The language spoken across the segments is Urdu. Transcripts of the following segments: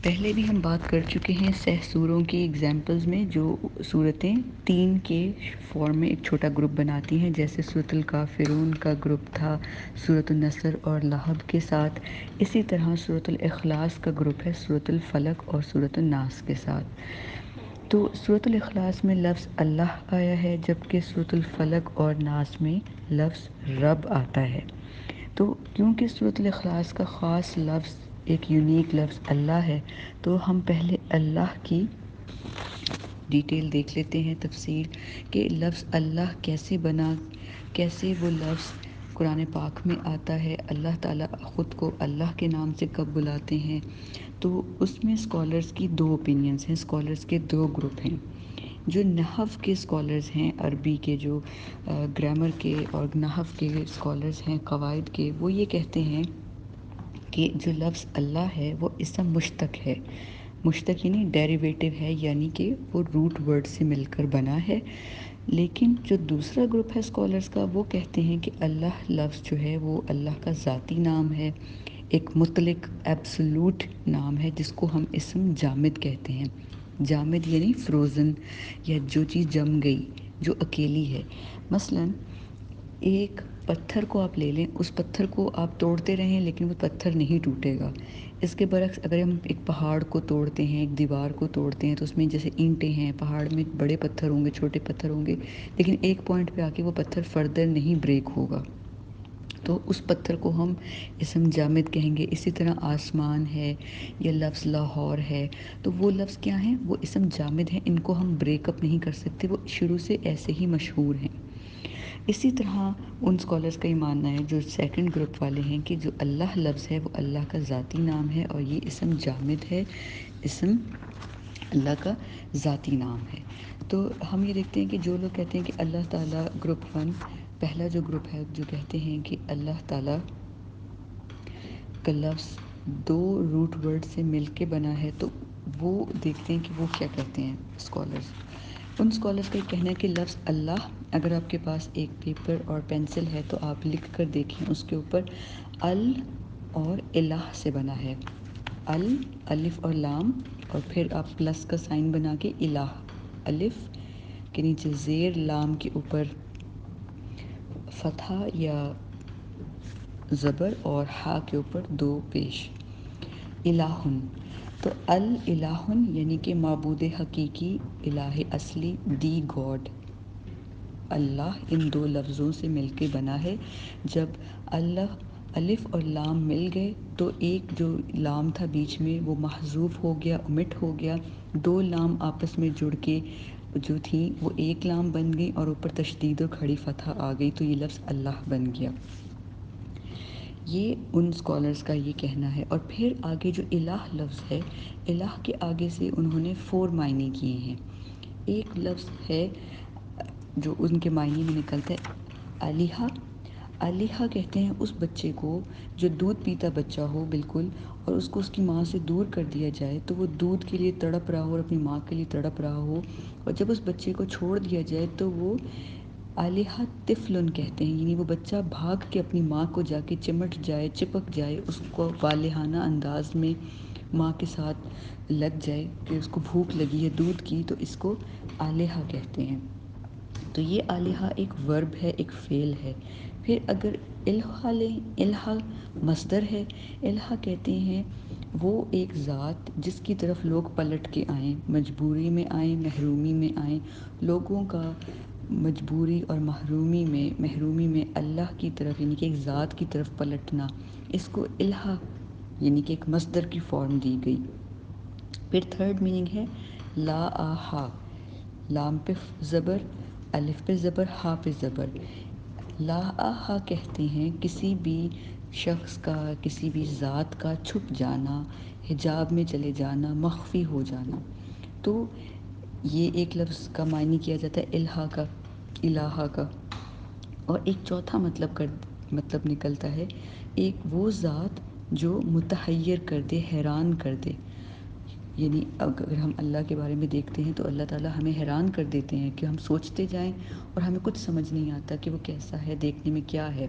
پہلے بھی ہم بات کر چکے ہیں سہ سوروں کی ایگزامپلز میں، جو صورتیں 3 کے فارم میں ایک چھوٹا گروپ بناتی ہیں، جیسے سورۃ الکافرون کا گروپ تھا سورۃ النصر اور لہب کے ساتھ، اسی طرح سورۃ الاخلاص کا گروپ ہے سورۃ الفلق اور سورۃ الناس کے ساتھ۔ تو سورۃ الاخلاص میں لفظ اللہ آیا ہے، جبکہ سورۃ الفلق اور ناس میں لفظ رب آتا ہے۔ تو کیونکہ سورۃ الاخلاص کا خاص لفظ ایک یونیک لفظ اللہ ہے، تو ہم پہلے اللہ کی ڈیٹیل دیکھ لیتے ہیں، تفصیل کہ لفظ اللہ کیسے بنا، کیسے وہ لفظ قرآن پاک میں آتا ہے، اللہ تعالیٰ خود کو اللہ کے نام سے کب بلاتے ہیں۔ تو اس میں اسکالرس کی 2 اوپینینز ہیں، اسکالرس کے 2 گروپ ہیں۔ جو نحو کے اسکالرز ہیں، عربی کے جو گرامر کے اور نحو کے اسکالرز ہیں، قواعد کے، وہ یہ کہتے ہیں کہ جو لفظ اللہ ہے وہ اسم مشتق ہے، مشتق یعنی ڈیریویٹو ہے، یعنی کہ وہ روٹ ورڈ سے مل کر بنا ہے۔ لیکن جو دوسرا گروپ ہے اسکالرز کا، وہ کہتے ہیں کہ اللہ لفظ جو ہے وہ اللہ کا ذاتی نام ہے، ایک مطلق ایبسولوٹ نام ہے، جس کو ہم اسم جامد کہتے ہیں۔ جامد یعنی فروزن، یا جو چیز جم گئی، جو اکیلی ہے۔ مثلاً ایک پتھر کو آپ لے لیں، اس پتھر کو آپ توڑتے رہیں لیکن وہ پتھر نہیں ٹوٹے گا۔ اس کے برعکس اگر ہم ایک پہاڑ کو توڑتے ہیں، ایک دیوار کو توڑتے ہیں، تو اس میں جیسے اینٹیں ہیں، پہاڑ میں بڑے پتھر ہوں گے، چھوٹے پتھر ہوں گے، لیکن ایک پوائنٹ پہ آ کے وہ پتھر فردر نہیں بریک ہوگا، تو اس پتھر کو ہم اسم جامد کہیں گے۔ اسی طرح آسمان ہے یا لفظ لاہور ہے، تو وہ لفظ کیا ہیں؟ وہ اسم جامد ہیں، ان کو ہم بریک اپ نہیں کر سکتے، وہ شروع سے ایسے ہی مشہور ہیں۔ اسی طرح ان اسکالرس کا یہ ماننا ہے جو سیکنڈ گروپ والے ہیں کہ جو اللہ لفظ ہے وہ اللہ کا ذاتی نام ہے، اور یہ اسم جامد ہے، اسم اللہ کا ذاتی نام ہے۔ تو ہم یہ دیکھتے ہیں کہ جو لوگ کہتے ہیں کہ اللہ تعالیٰ گروپ 1، پہلا جو گروپ ہے جو کہتے ہیں کہ اللہ تعالیٰ کا لفظ 2 روٹ ورڈ سے مل کے بنا ہے، تو وہ دیکھتے ہیں کہ وہ کیا کہتے ہیں اسکالرز۔ ان اسکالرز کا یہ کہنا ہے کہ لفظ اللہ، اگر آپ کے پاس ایک پیپر اور پینسل ہے تو آپ لکھ کر دیکھیں، اس کے اوپر ال اور الہ سے بنا ہے۔ ال، الف اور لام، اور پھر آپ پلس کا سائن بنا کے الہ، الف کے نیچے زیر، لام کے اوپر فتحہ یا زبر، اور ہا کے اوپر 2 پیش، الہن۔ تو الہن یعنی کہ معبود حقیقی، الہ اصلی، دی گاڈ، اللہ ان 2 لفظوں سے مل کے بنا ہے۔ جب اللہ، الف اور لام مل گئے تو ایک جو لام تھا بیچ میں وہ محذوف ہو گیا، omit ہو گیا، 2 لام آپس میں جڑ کے جو تھی وہ ایک لام بن گئی، اور اوپر تشدید و کھڑی فتح آ گئی، تو یہ لفظ اللہ بن گیا۔ یہ ان اسکالرس کا یہ کہنا ہے۔ اور پھر آگے جو الہ لفظ ہے، الہ کے آگے سے انہوں نے 4 معنی کیے ہیں۔ ایک لفظ ہے جو ان کے معنی میں نکلتا ہے الہا۔ الہا کہتے ہیں اس بچے کو جو دودھ پیتا بچہ ہو بالکل، اور اس کو اس کی ماں سے دور کر دیا جائے، تو وہ دودھ کے لیے تڑپ رہا ہو اور اپنی ماں کے لیے تڑپ رہا ہو، اور جب اس بچے کو چھوڑ دیا جائے تو وہ الہا طفلن کہتے ہیں، یعنی وہ بچہ بھاگ کے اپنی ماں کو جا کے چمٹ جائے، چپک جائے، اس کو والہانہ انداز میں ماں کے ساتھ لگ جائے کہ اس کو بھوک لگی ہے دودھ کی، تو اس کو الہا کہتے ہیں۔ تو یہ الہا ایک ورب ہے، ایک فعل ہے۔ پھر اگر الہا لیں، الہا مصدر ہے۔ الہا کہتے ہیں وہ ایک ذات جس کی طرف لوگ پلٹ کے آئیں، مجبوری میں آئیں، محرومی میں آئیں، لوگوں کا مجبوری اور محرومی میں اللہ کی طرف یعنی کہ ایک ذات کی طرف پلٹنا، اس کو الہا یعنی کہ ایک مصدر کی فارم دی گئی۔ پھر تھرڈ میننگ ہے لا آہا، لام پہ زبر، الف پہ زبر، ہا پہ زبر۔ لا آہا کہتے ہیں کسی بھی شخص کا، کسی بھی ذات کا چھپ جانا، حجاب میں چلے جانا، مخفی ہو جانا۔ تو یہ ایک لفظ کا معنی کیا جاتا ہے الہا کا، الہا کا۔ اور ایک چوتھا مطلب نکلتا ہے ایک وہ ذات جو متحیر کر دے، حیران کر دے۔ یعنی اگر ہم اللہ کے بارے میں دیکھتے ہیں تو اللہ تعالیٰ ہمیں حیران کر دیتے ہیں کہ ہم سوچتے جائیں اور ہمیں کچھ سمجھ نہیں آتا کہ وہ کیسا ہے، دیکھنے میں کیا ہے،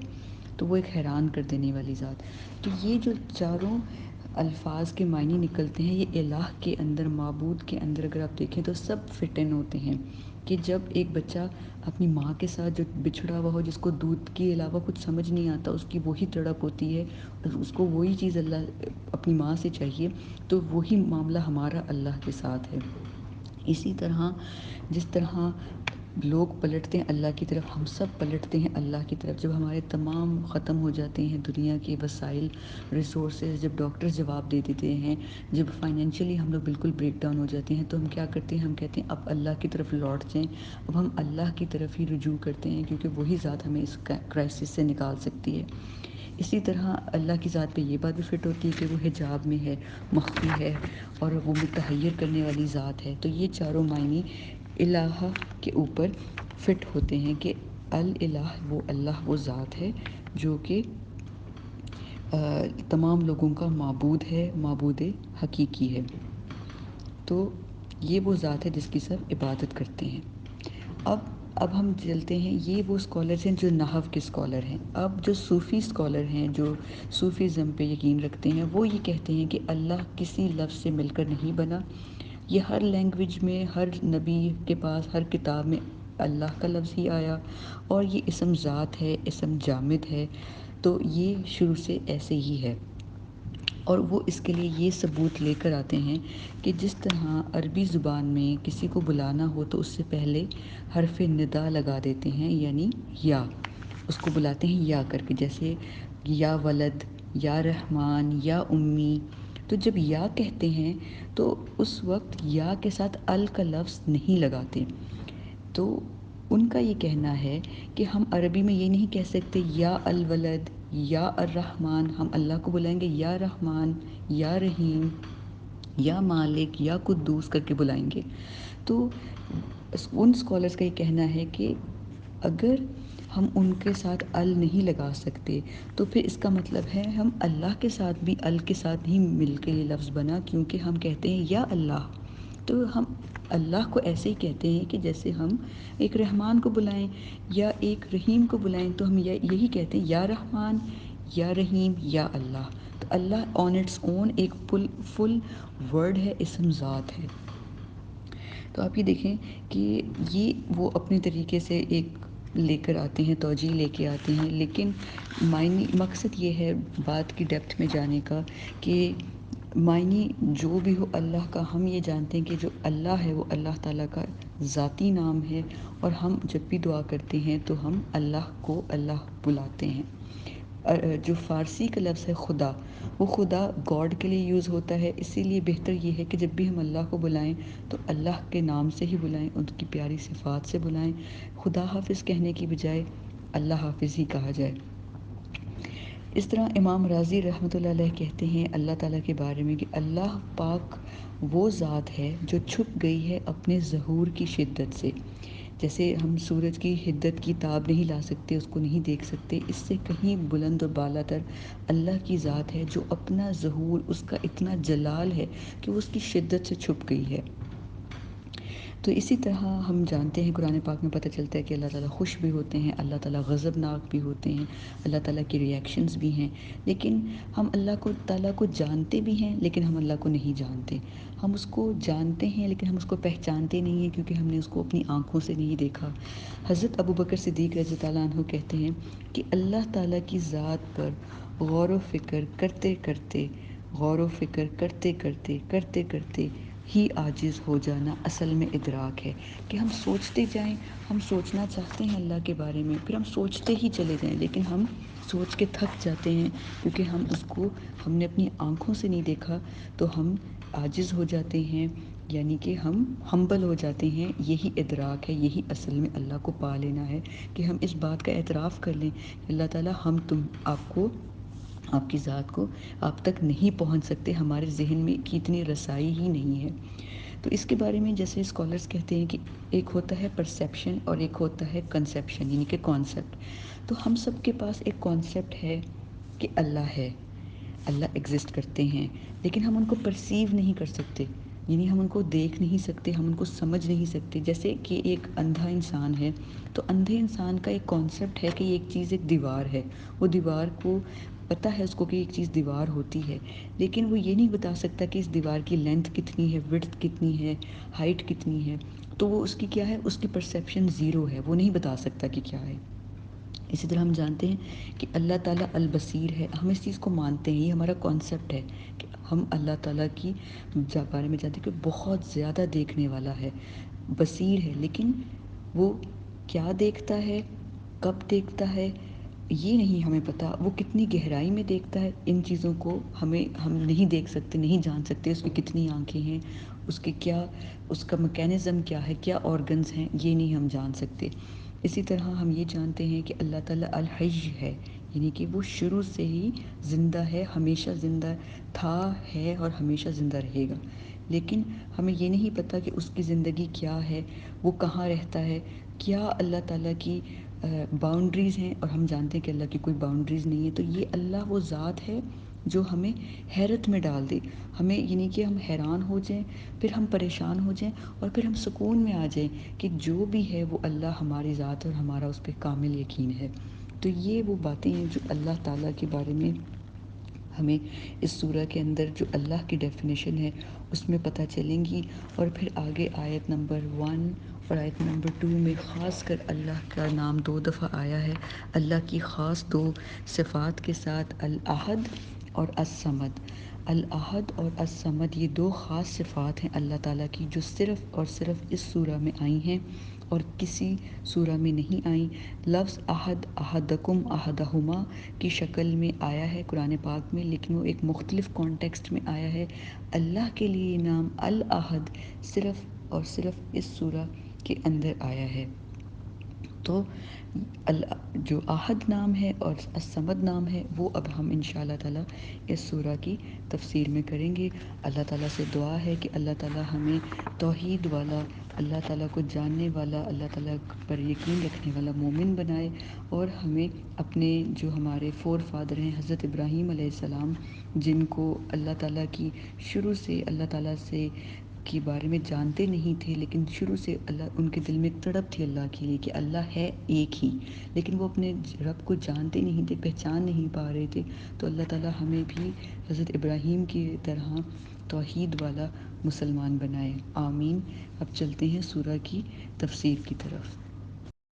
تو وہ ایک حیران کر دینے والی ذات۔ تو یہ جو چاروں الفاظ کے معنی نکلتے ہیں، یہ الہ کے اندر، معبود کے اندر اگر آپ دیکھیں تو سب فٹ ان ہوتے ہیں کہ جب ایک بچہ اپنی ماں کے ساتھ جو بچھڑا ہوا ہو، جس کو دودھ کے علاوہ کچھ سمجھ نہیں آتا، اس کی وہی تڑپ ہوتی ہے، اس کو وہی چیز اللہ اپنی ماں سے چاہیے، تو وہی معاملہ ہمارا اللہ کے ساتھ ہے۔ اسی طرح جس طرح لوگ پلٹتے ہیں اللہ کی طرف، ہم سب پلٹتے ہیں اللہ کی طرف جب ہمارے تمام ختم ہو جاتے ہیں دنیا کے وسائل، ریسورسز، جب ڈاکٹر جواب دے دیتے ہیں، جب فائنینشلی ہم لوگ بالکل بریک ڈاؤن ہو جاتے ہیں، تو ہم کیا کرتے ہیں؟ ہم کہتے ہیں اب اللہ کی طرف لوٹ جائیں، اب ہم اللہ کی طرف ہی رجوع کرتے ہیں، کیونکہ وہی ذات ہمیں اس کرائسس سے نکال سکتی ہے۔ اسی طرح اللہ کی ذات پہ یہ بات بھی فٹ ہوتی ہے کہ وہ حجاب میں ہے، مخفی ہے، اور وہ متحیر کرنے والی ذات ہے۔ تو یہ چاروں معنی الہ کے اوپر فٹ ہوتے ہیں کہ الہ وہ اللہ وہ ذات ہے جو کہ تمام لوگوں کا معبود ہے، معبود حقیقی ہے۔ تو یہ وہ ذات ہے جس کی سب عبادت کرتے ہیں۔ اب ہم چلتے ہیں، یہ وہ اسکالرز ہیں جو نحو کے اسکالر ہیں۔ اب جو صوفی اسکالر ہیں، جو صوفیزم پہ یقین رکھتے ہیں، وہ یہ کہتے ہیں کہ اللہ کسی لفظ سے مل کر نہیں بنا، یہ ہر لینگویج میں، ہر نبی کے پاس، ہر کتاب میں اللہ کا لفظ ہی آیا، اور یہ اسم ذات ہے، اسم جامد ہے، تو یہ شروع سے ایسے ہی ہے۔ اور وہ اس کے لیے یہ ثبوت لے کر آتے ہیں کہ جس طرح عربی زبان میں کسی کو بلانا ہو تو اس سے پہلے حرف ندا لگا دیتے ہیں، یعنی یا، اس کو بلاتے ہیں یا کر کے، جیسے یا ولد، یا رحمان، یا امی۔ تو جب یا کہتے ہیں تو اس وقت یا کے ساتھ ال کا لفظ نہیں لگاتے۔ تو ان کا یہ کہنا ہے کہ ہم عربی میں یہ نہیں کہہ سکتے یا الولد، یا الرحمن، ہم اللہ کو بلائیں گے یا رحمان، یا رحیم، یا مالک، یا قدوس کر کے بلائیں گے۔ تو ان اسکالرس کا یہ کہنا ہے کہ اگر ہم ان کے ساتھ ال نہیں لگا سکتے تو پھر اس کا مطلب ہے ہم اللہ کے ساتھ بھی ال کے ساتھ نہیں مل کے یہ لفظ بنا، کیونکہ ہم کہتے ہیں یا اللہ، تو ہم اللہ کو ایسے ہی کہتے ہیں کہ جیسے ہم ایک رحمان کو بلائیں یا ایک رحیم کو بلائیں، تو ہم یہی کہتے ہیں یا رحمان، یا رحیم، یا اللہ۔ تو اللہ آن اٹس اون ایک فل ورڈ ہے، اسم ذات ہے۔ تو آپ یہ دیکھیں کہ یہ وہ اپنے طریقے سے ایک لے کر آتے ہیں، توجیہ لے کے آتے ہیں، لیکن معنی، مقصد یہ ہے بات کی ڈیپتھ میں جانے کا کہ معنی جو بھی ہو اللہ کا، ہم یہ جانتے ہیں کہ جو اللہ ہے وہ اللہ تعالیٰ کا ذاتی نام ہے، اور ہم جب بھی دعا کرتے ہیں تو ہم اللہ کو اللہ بلاتے ہیں۔ جو فارسی کا لفظ ہے خدا، وہ خدا گاڈ کے لیے یوز ہوتا ہے، اسی لیے بہتر یہ ہے کہ جب بھی ہم اللہ کو بلائیں تو اللہ کے نام سے ہی بلائیں، ان کی پیاری صفات سے بلائیں، خدا حافظ کہنے کی بجائے اللہ حافظ ہی کہا جائے۔ اس طرح امام راضی رحمۃ اللہ علیہ کہتے ہیں اللہ تعالیٰ کے بارے میں کہ اللہ پاک وہ ذات ہے جو چھپ گئی ہے اپنے ظہور کی شدت سے۔ جیسے ہم سورج کی حدت کی تاب نہیں لا سکتے، اس کو نہیں دیکھ سکتے، اس سے کہیں بلند اور بالا تر اللہ کی ذات ہے جو اپنا ظہور، اس کا اتنا جلال ہے کہ وہ اس کی شدت سے چھپ گئی ہے۔ تو اسی طرح ہم جانتے ہیں قرآن پاک میں پتہ چلتا ہے کہ اللہ تعالیٰ خوش بھی ہوتے ہیں، اللہ تعالیٰ غضبناک بھی ہوتے ہیں، اللہ تعالیٰ کی ریئیکشنز بھی ہیں، لیکن ہم اللہ تعالیٰ کو جانتے بھی ہیں لیکن ہم اللہ کو نہیں جانتے۔ ہم اس کو جانتے ہیں لیکن ہم اس کو پہچانتے نہیں ہیں، کیونکہ ہم نے اس کو اپنی آنکھوں سے نہیں دیکھا۔ حضرت ابوبکر صدیق رضی اللہ عنہ کہتے ہیں کہ اللہ تعالیٰ کی ذات پر غور و فکر کرتے کرتے، غور و فکر کرتے کرتے کرتے کرتے ہی عاجز ہو جانا اصل میں ادراک ہے، کہ ہم سوچتے جائیں، ہم سوچنا چاہتے ہیں اللہ کے بارے میں، پھر ہم سوچتے ہی چلے جائیں، لیکن ہم سوچ کے تھک جاتے ہیں، کیونکہ ہم نے اپنی آنکھوں سے نہیں دیکھا، تو ہم عاجز ہو جاتے ہیں، یعنی کہ ہم ہمبل ہو جاتے ہیں۔ یہی ادراک ہے، یہی اصل میں اللہ کو پا لینا ہے، کہ ہم اس بات کا اعتراف کر لیں کہ اللہ تعالیٰ آپ کی ذات کو آپ تک نہیں پہنچ سکتے، ہمارے ذہن میں کی اتنی رسائی ہی نہیں ہے۔ تو اس کے بارے میں جیسے اسکالرز کہتے ہیں کہ ایک ہوتا ہے پرسیپشن اور ایک ہوتا ہے کنسیپشن، یعنی کہ کانسیپٹ۔ تو ہم سب کے پاس ایک کانسیپٹ ہے کہ اللہ ہے، اللہ ایگزسٹ کرتے ہیں، لیکن ہم ان کو پرسیو نہیں کر سکتے، یعنی ہم ان کو دیکھ نہیں سکتے، ہم ان کو سمجھ نہیں سکتے۔ جیسے کہ ایک اندھا انسان ہے، تو اندھے انسان کا ایک کانسیپٹ ہے کہ یہ ایک چیز ایک دیوار ہے، وہ دیوار کو پتہ ہے اس کو کہ ایک چیز دیوار ہوتی ہے، لیکن وہ یہ نہیں بتا سکتا کہ اس دیوار کی لینتھ کتنی ہے، وڈتھ کتنی ہے، ہائٹ کتنی ہے، تو وہ اس کی کیا ہے، اس کی پرسیپشن زیرو ہے، وہ نہیں بتا سکتا کہ کیا ہے۔ اسی طرح ہم جانتے ہیں کہ اللہ تعالیٰ البصیر ہے، ہم اس چیز کو مانتے ہیں، یہ ہمارا کانسیپٹ ہے کہ ہم اللہ تعالیٰ کی بارے میں جانتے ہیں کہ بہت زیادہ دیکھنے والا ہے، بصیر ہے، لیکن وہ کیا دیکھتا ہے، کب دیکھتا ہے، یہ نہیں ہمیں پتہ، وہ کتنی گہرائی میں دیکھتا ہے، ان چیزوں کو ہم نہیں دیکھ سکتے، نہیں جان سکتے، اس کی کتنی آنکھیں ہیں، اس کا میکینزم کیا ہے، کیا آرگنز ہیں، یہ نہیں ہم جان سکتے۔ اسی طرح ہم یہ جانتے ہیں کہ اللہ تعالیٰ الحی ہے، یعنی کہ وہ شروع سے ہی زندہ ہے، ہمیشہ زندہ تھا، ہے اور ہمیشہ زندہ رہے گا، لیکن ہمیں یہ نہیں پتہ کہ اس کی زندگی کیا ہے، وہ کہاں رہتا ہے، کیا اللہ تعالیٰ کی باؤنڈریز ہیں، اور ہم جانتے ہیں کہ اللہ کی کوئی باؤنڈریز نہیں ہے۔ تو یہ اللہ وہ ذات ہے جو ہمیں حیرت میں ڈال دے، ہمیں یعنی کہ ہم حیران ہو جائیں، پھر ہم پریشان ہو جائیں، اور پھر ہم سکون میں آ جائیں کہ جو بھی ہے وہ اللہ ہماری ذات اور ہمارا اس پہ کامل یقین ہے۔ تو یہ وہ باتیں ہیں جو اللہ تعالیٰ کے بارے میں ہمیں اس سورہ کے اندر جو اللہ کی ڈیفینیشن ہے اس میں پتہ چلیں گی، اور پھر آگے آیت نمبر 1 اور آیت نمبر 2 میں خاص کر اللہ کا نام 2 دفعہ آیا ہے، اللہ کی خاص 2 صفات کے ساتھ، الاحد اور الصمد۔ الاحد اور الصمد یہ 2 خاص صفات ہیں اللہ تعالیٰ کی جو صرف اور صرف اس سورہ میں آئی ہیں اور کسی سورہ میں نہیں آئیں۔ لفظ احد، احدکم، احدہما کی شکل میں آیا ہے قرآن پاک میں، لیکن وہ ایک مختلف کانٹیکسٹ میں آیا ہے۔ اللہ کے لیے نام الاحد صرف اور صرف اس سورہ کے اندر آیا ہے۔ تو جو احد نام ہے اور الصمد نام ہے وہ اب ہم انشاءاللہ تعالیٰ اس سورہ کی تفسیر میں کریں گے۔ اللہ تعالیٰ سے دعا ہے کہ اللہ تعالیٰ ہمیں توحید والا، اللہ تعالیٰ کو جاننے والا، اللہ تعالیٰ پر یقین رکھنے والا مومن بنائے، اور ہمیں اپنے جو ہمارے فور فادر ہیں حضرت ابراہیم علیہ السلام، جن کو اللہ تعالیٰ کی شروع سے اللہ تعالیٰ سے کے بارے میں جانتے نہیں تھے، لیکن شروع سے اللہ ان کے دل میں ایک تڑپ تھی اللہ کے لیے کہ اللہ ہے ایک ہی، لیکن وہ اپنے رب کو جانتے نہیں تھے، پہچان نہیں پا رہے تھے۔ تو اللہ تعالیٰ ہمیں بھی حضرت ابراہیم کی طرح توحید والا مسلمان بنائے، آمین۔ اب چلتے ہیں سورہ کی تفسیر کی طرف۔